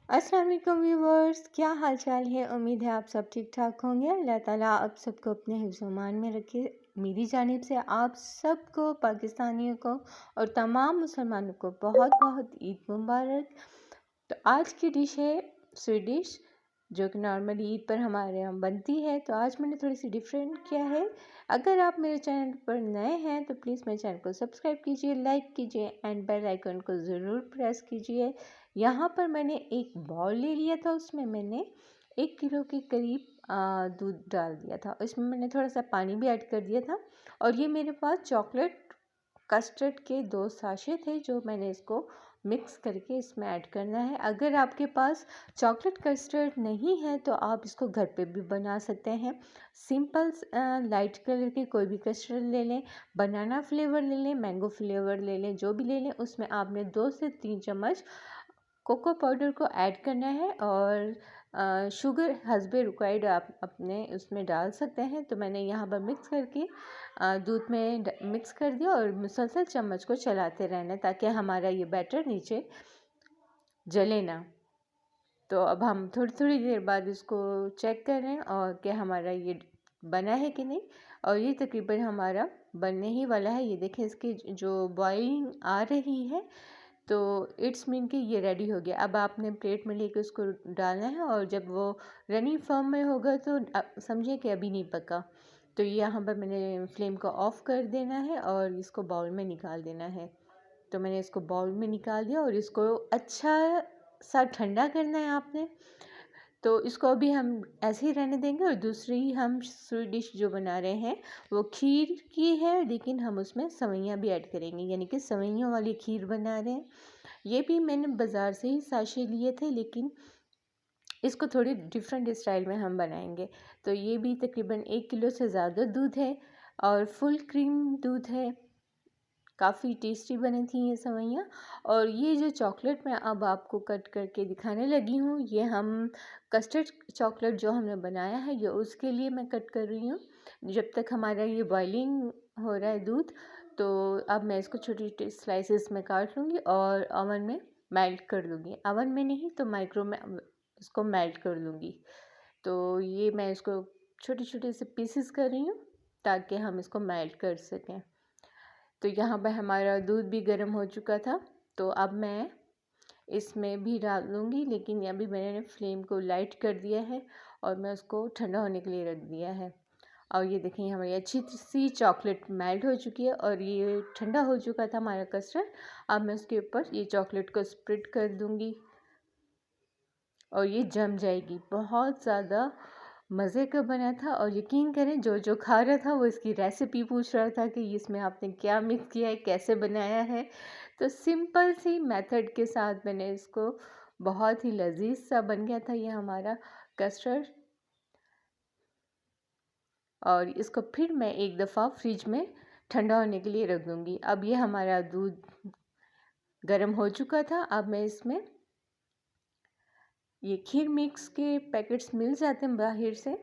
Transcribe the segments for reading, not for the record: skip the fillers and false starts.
अस्सलाम वालेकुम व्यूवर्स, क्या हाल चाल है। उम्मीद है आप सब ठीक ठाक होंगे। अल्लाह ताला आप सबको अपने हिफ्ज़-ओ-मान में रखे। मेरी जानिब से आप सबको, पाकिस्तानियों को और तमाम मुसलमानों को बहुत बहुत ईद मुबारक। तो आज की डिश है स्वीट डिश, जो कि नॉर्मली ईद पर हमारे यहाँ बनती है। तो आज मैंने थोड़ी सी डिफरेंट किया है। अगर आप मेरे चैनल पर नए हैं तो प्लीज़ मेरे चैनल को सब्सक्राइब कीजिए, लाइक कीजिए एंड बेल आइकन को ज़रूर प्रेस कीजिए। यहाँ पर मैंने एक बाउल ले लिया था, उसमें मैंने 1 किलो के करीब दूध डाल दिया था। इसमें मैंने थोड़ा सा पानी भी ऐड कर दिया था। और ये मेरे पास चॉकलेट कस्टर्ड के 2 साशे थे, जो मैंने इसको मिक्स करके इसमें ऐड करना है। अगर आपके पास चॉकलेट कस्टर्ड नहीं है तो आप इसको घर पे भी बना सकते हैं। सिंपल लाइट कलर के कोई भी कस्टर्ड ले लें, बनाना फ्लेवर ले लें, मैंगो फ्लेवर ले लें, जो भी ले लें। उसमें आपने 2 से 3 चम्मच कोको पाउडर को ऐड करना है और शुगर हस्बे रिक्वायर्ड आप अपने उसमें डाल सकते हैं। तो मैंने यहाँ पर मिक्स करके दूध में मिक्स कर दिया और मुसलसल चम्मच को चलाते रहना है, ताकि हमारा ये बैटर नीचे जले ना। तो अब हम थोड़ी थोड़ी देर बाद इसको चेक करें और कि हमारा ये बना है कि नहीं। और ये तकरीबन हमारा बनने ही वाला है। ये देखें, इसकी जो बॉइलिंग आ रही है, तो इट्स मीन कि ये रेडी हो गया। अब आपने प्लेट में लेके उसको डालना है और जब वो रनिंग फॉर्म में होगा तो समझिए कि अभी नहीं पका। तो ये यहाँ पर मैंने फ्लेम को ऑफ़ कर देना है और इसको बाउल में निकाल देना है। तो मैंने इसको बाउल में निकाल दिया और इसको अच्छा सा ठंडा करना है आपने। तो इसको अभी हम ऐसे ही रहने देंगे। और दूसरी हम स्वीट डिश जो बना रहे हैं वो खीर की है, लेकिन हम उसमें सेवइयाँ भी ऐड करेंगे, यानी कि सेवइयों वाली खीर बना रहे हैं। ये भी मैंने बाज़ार से ही साशे लिए थे, लेकिन इसको थोड़ी डिफरेंट स्टाइल में हम बनाएंगे। तो ये भी तकरीबन 1 किलो से ज़्यादा दूध है और फुल क्रीम दूध है। काफ़ी टेस्टी बनी थी ये सेवइयाँ। और ये जो चॉकलेट मैं अब आपको कट करके दिखाने लगी हूँ, ये हम कस्टर्ड चॉकलेट जो हमने बनाया है, ये उसके लिए मैं कट कर रही हूँ। जब तक हमारा ये बॉइलिंग हो रहा है दूध, तो अब मैं इसको छोटी छोटी स्लाइसेस में काट लूँगी और ओवन में मेल्ट कर लूँगी। ओवन में नहीं तो माइक्रो में इसको मेल्ट कर लूँगी। तो ये मैं इसको छोटे छोटे से पीसेस कर रही हूँ, ताकि हम इसको मेल्ट कर सकें। तो यहाँ पर हमारा दूध भी गर्म हो चुका था, तो अब मैं इसमें भी डाल दूँगी, लेकिन अभी मैंने फ्लेम को लाइट कर दिया है और मैं उसको ठंडा होने के लिए रख दिया है। और ये देखिए, हमारी अच्छी सी चॉकलेट मेल्ट हो चुकी है और ये ठंडा हो चुका था हमारा कस्टर्ड। अब मैं उसके ऊपर ये चॉकलेट को स्प्रेड कर दूँगी और ये जम जाएगी। बहुत ज़्यादा मज़े का बना था और यकीन करें, जो जो खा रहा था वो इसकी रेसिपी पूछ रहा था कि इसमें आपने क्या मिक्स किया है, कैसे बनाया है। तो सिंपल सी मेथड के साथ मैंने इसको, बहुत ही लजीज सा बन गया था ये हमारा कस्टर्ड। और इसको फिर मैं एक दफ़ा फ्रिज में ठंडा होने के लिए रख दूँगी। अब ये हमारा दूध गर्म हो चुका था। अब मैं इसमें ये खीर मिक्स के पैकेट्स मिल जाते हैं बाहर से,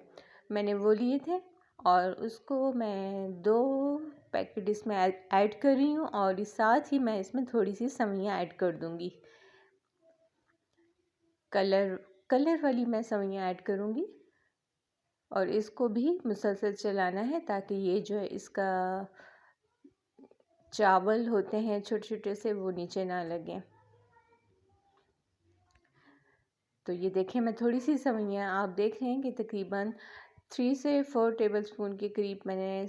मैंने वो लिए थे और उसको मैं 2 पैकेट इसमें ऐड कर रही हूँ और साथ ही मैं इसमें थोड़ी सी सेवइयाँ ऐड कर दूँगी। कलर कलर वाली मैं सेवइयाँ ऐड करूँगी और इसको भी मुसलसल चलाना है, ताकि ये जो है इसका चावल होते हैं छोटे छोटे से, वो नीचे ना लगें। तो ये देखें, मैं थोड़ी सी सेवइयाँ, आप देख रहे हैं कि तकरीबन 3 से 4 टेबलस्पून के करीब मैंने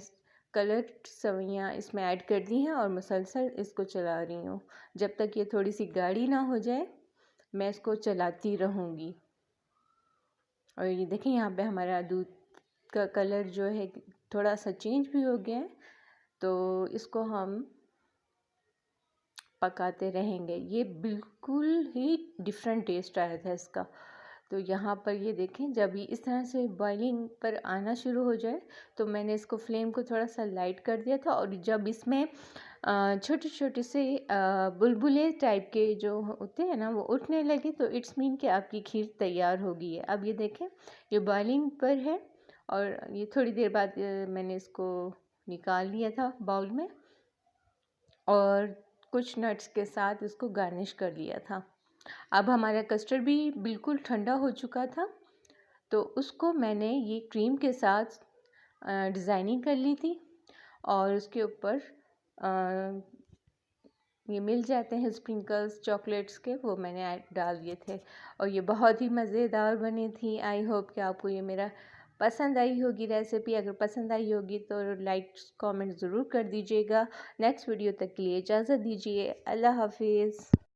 कलर सेवइयाँ इसमें ऐड कर दी हैं और मुसलसल इसको चला रही हूँ। जब तक ये थोड़ी सी गाढ़ी ना हो जाए, मैं इसको चलाती रहूँगी। और ये देखें, यहाँ पे हमारा दूध का कलर जो है थोड़ा सा चेंज भी हो गया है। तो इसको हम पकाते रहेंगे। ये बिल्कुल ही डिफरेंट टेस्ट आया था इसका। तो यहाँ पर ये देखें, जब ये इस तरह से बॉइलिंग पर आना शुरू हो जाए, तो मैंने इसको फ्लेम को थोड़ा सा लाइट कर दिया था। और जब इसमें छोटे छोटे से बुलबुले टाइप के जो होते हैं ना, वो उठने लगे, तो इट्स मीन कि आपकी खीर तैयार हो गई है। अब ये देखें, ये बॉइलिंग पर है और ये थोड़ी देर बाद मैंने इसको निकाल लिया था बाउल में और कुछ नट्स के साथ इसको गार्निश कर लिया था। अब हमारा कस्टर्ड भी बिल्कुल ठंडा हो चुका था, तो उसको मैंने ये क्रीम के साथ डिज़ाइनिंग कर ली थी और उसके ऊपर ये मिल जाते हैं स्प्रिंकल्स चॉकलेट्स के, वो मैंने डाल दिए थे और ये बहुत ही मज़ेदार बनी थी। आई होप कि आपको ये मेरा पसंद आई होगी रेसिपी। अगर पसंद आई होगी तो लाइक कमेंट ज़रूर कर दीजिएगा। नेक्स्ट वीडियो तक के लिए इजाज़त दीजिए। अल्लाह हाफिज़।